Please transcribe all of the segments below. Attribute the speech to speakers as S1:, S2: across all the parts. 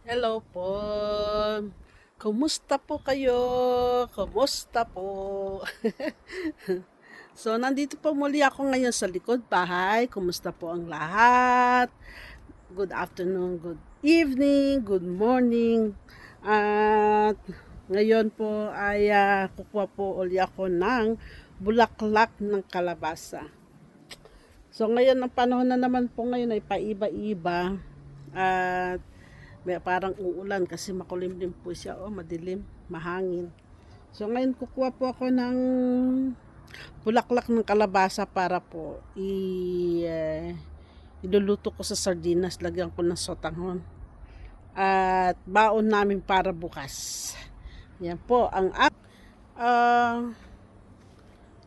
S1: Hello po. Kumusta po kayo? Kumusta po? So, nandito po muli ako ngayon sa likod bahay. Kumusta po ang lahat? Good afternoon, good evening, good morning. At ngayon po ay kukuha po uli ako ng bulaklak ng kalabasa. So, ngayon ang panahon na naman po ngayon ay paiba-iba. At may parang uulan kasi makulimlim po siya, madilim, mahangin. So ngayon kukuha po ako ng bulaklak ng kalabasa para po iluluto ko sa sardinas, lagyan ko ng sotanghon. At baon namin para bukas. Yan po ang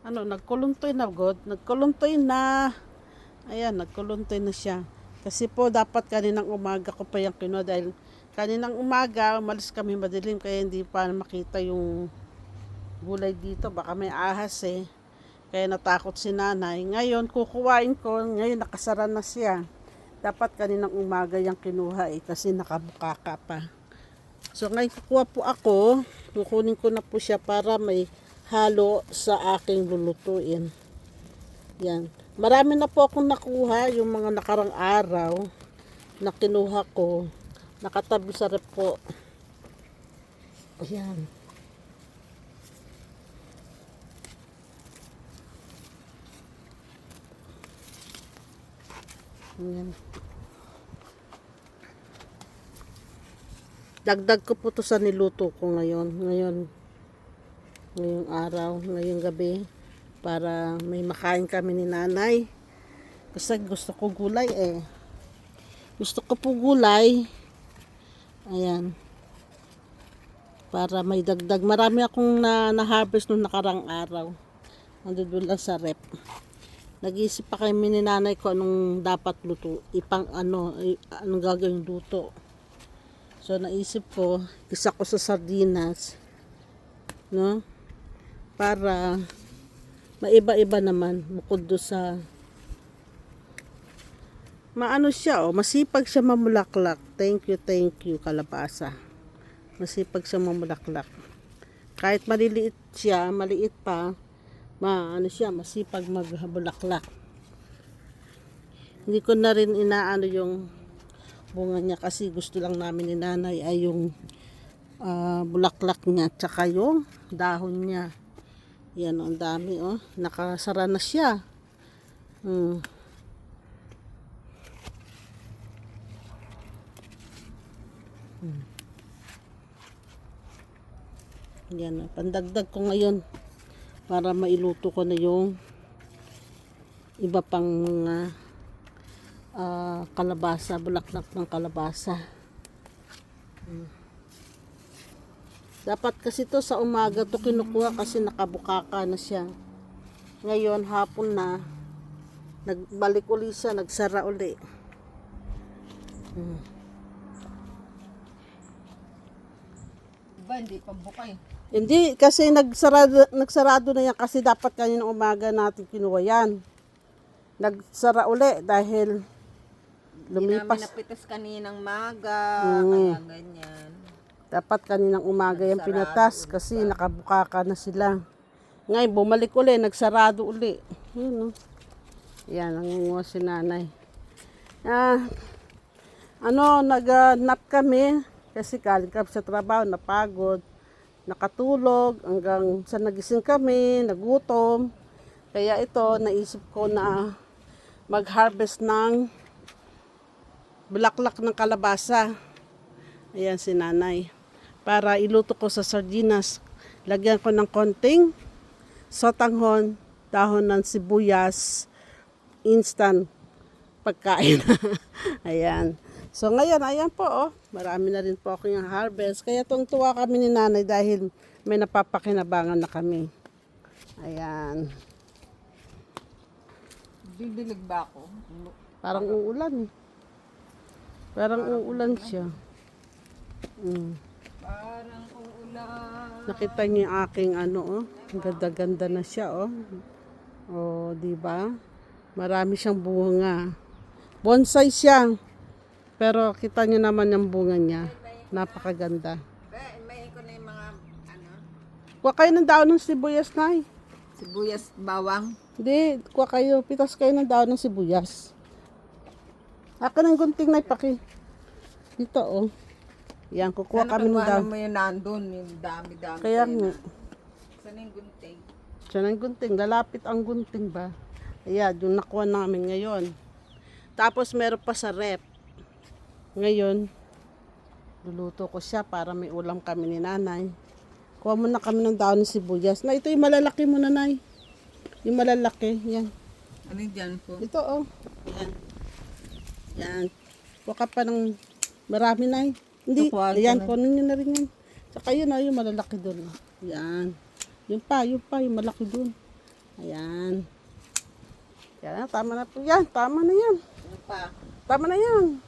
S1: nagkuluntoy na god, nagkuluntoy na. Ayan, nagkuluntoy na siya. Kasi po dapat kaninang umaga ko pa yung kinuha dahil kaninang umaga umalis kami madilim kaya hindi pa makita yung gulay dito. Baka may ahas eh. Kaya natakot si nanay. Ngayon kukuhain ko. Ngayon nakasara na siya. Dapat kaninang umaga yung kinuha eh kasi nakabukaka pa. So ngayon kukuha po ako. Kukunin ko na po siya para may halo sa aking lulutuin. Yan. Marami na po akong nakuha yung mga nakarang araw na kinuha ko. Nakatabi sa rep po. Ayan. Ayan. Dagdag ko po to sa niluto ko ngayon. Ngayong araw, ngayong gabi. Para may makain kami ni nanay. Kasi gusto ko gulay eh. Gusto ko po gulay. Ayan. Para may dagdag. Marami akong na-harvest nung nakarang araw. Nandun lang sa rep. Nag-iisip pa kami ni nanay ko anong dapat luto. Anong gagawin luto. So naisip ko, isa ko sa sardinas. No? Para maiba-iba naman bukod do sa siya masipag siya mamulaklak. Thank you kalabasa. Masipag siya mamulaklak. Kahit maliit pa, siya masipag magbulaklak. Hindi ko na rin inaano yung bunga niya kasi gusto lang namin ni nanay ay yung bulaklak niya tsaka yung dahon niya. Yan, ang dami nakasara na siya. Yan, pandagdag ko ngayon para mailuto ko na yung iba pang kalabasa, bulaklak ng kalabasa. Dapat kasi to sa umaga to kinukuha kasi nakabukaka na siya. Ngayon hapon na nagbalik uli siya, nagsara uli.
S2: Diba, hindi pa bukay.
S1: Hindi, kasi nagsarado na yan kasi dapat kaninang umaga natin kinuha yan. Nagsara uli dahil
S2: Hindi namin
S1: lumipas.
S2: napitas kaninang maga, kaya ganyan.
S1: Dapat kaninang umaga yan
S2: Nagsarado
S1: pinatas
S2: ulit
S1: kasi
S2: pa.
S1: nakabukaka na sila. Ngayon bumalik uli, nagsarado uli. Yun, yan, nangunguha si nanay. Nag-nap kami kasi galing kami sa trabaho, napagod, nakatulog hanggang sa nagising kami, nagutom. Kaya ito, naisip ko na mag-harvest ng bulaklak ng kalabasa. Ayan si nanay. Para iluto ko sa sardinas. Lagyan ko ng konting sotanghon, dahon ng sibuyas, instant pagkain. Ayan. So ngayon, ayan po marami na rin po ako yung harvest. Kaya tuwa kami ni nanay dahil may napapakinabangan na kami. Ayan.
S2: Didilig ba ako?
S1: Parang uulan. Parang uulan siya.
S2: Parang uulan.
S1: Nakita niyo yung aking ang ganda-ganda na siya di ba? Marami siyang bunga. Bonsai siya. Pero kita niyo naman yung bunga niya. Napakaganda.
S2: May ko na yung mga, ano,
S1: Kuha kayo ng daon ng sibuyas, Nay.
S2: sibuyas, bawang.
S1: Hindi, kuha kayo. Pitas kayo ng daon ng sibuyas. Akin ng gunting, Nay, paki. Dito, oh. Yan, kukuha kami ng daon.
S2: Ano mo yun nandun, yung dami-dami.
S1: Kaya nga.
S2: Saan yung gunting?
S1: Diyan ang gunting. Lalapit ang gunting ba? Ayan, yung nakuha namin ngayon. Tapos meron pa sa rep. Ngayon, luluto ko siya para may ulam kami ni nanay. Kuha muna kami ng daon ng sibuyas. Na ito yung malalaki mo, nanay. Yung malalaki. Yan.
S2: Ano yung dyan po?
S1: Ito, oh. Yan. Yan. Kuha ka pa ng marami, nay. Hindi.
S2: Kukuha ko
S1: Ayan,
S2: na.
S1: kunin nyo na rin yan. Saka yun, oh, yung malalaki doon. Yan. Yung malaki doon. Ayan. Yan, tama na po yan. Tama na yan.
S2: Ano pa?
S1: Tama na yan.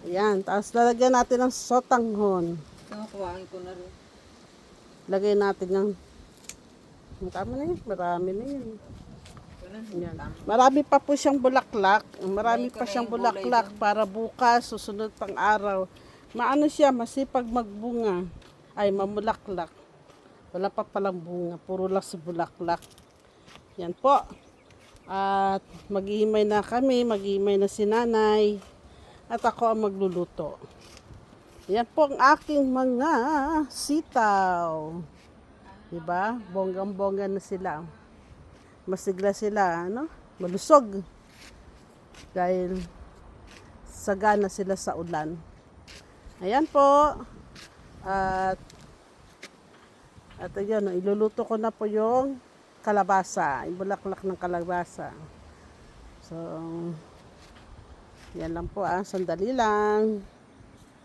S1: Ayan, tapos lalagyan natin ng sotanghon.
S2: Ito, kuhain ko na rin.
S1: Lagay natin ng... Tama na yan, marami na yan.
S2: Ito na.
S1: Yan. Marami pa po siyang bulaklak. Marami
S2: Lagay ko
S1: pa
S2: na
S1: siyang
S2: yung gulay
S1: bulaklak para bukas, susunod pang araw. Maano siya, masipag magbunga. Ay, mamulaklak. Wala pa palang bunga, puro lang si bulaklak. Yan po. At maghihimay na kami, maghihimay na si nanay. At ako ang magluluto. Yan po ang aking mga sitaw. Diba? Bonggang-bongga na sila. Masigla sila, ano? Malusog. Dahil sagana sila sa ulan. Ayan po. At ayun, iluluto ko na po yung kalabasa. Yung bulaklak ng kalabasa. So, yan lang po, sandali lang.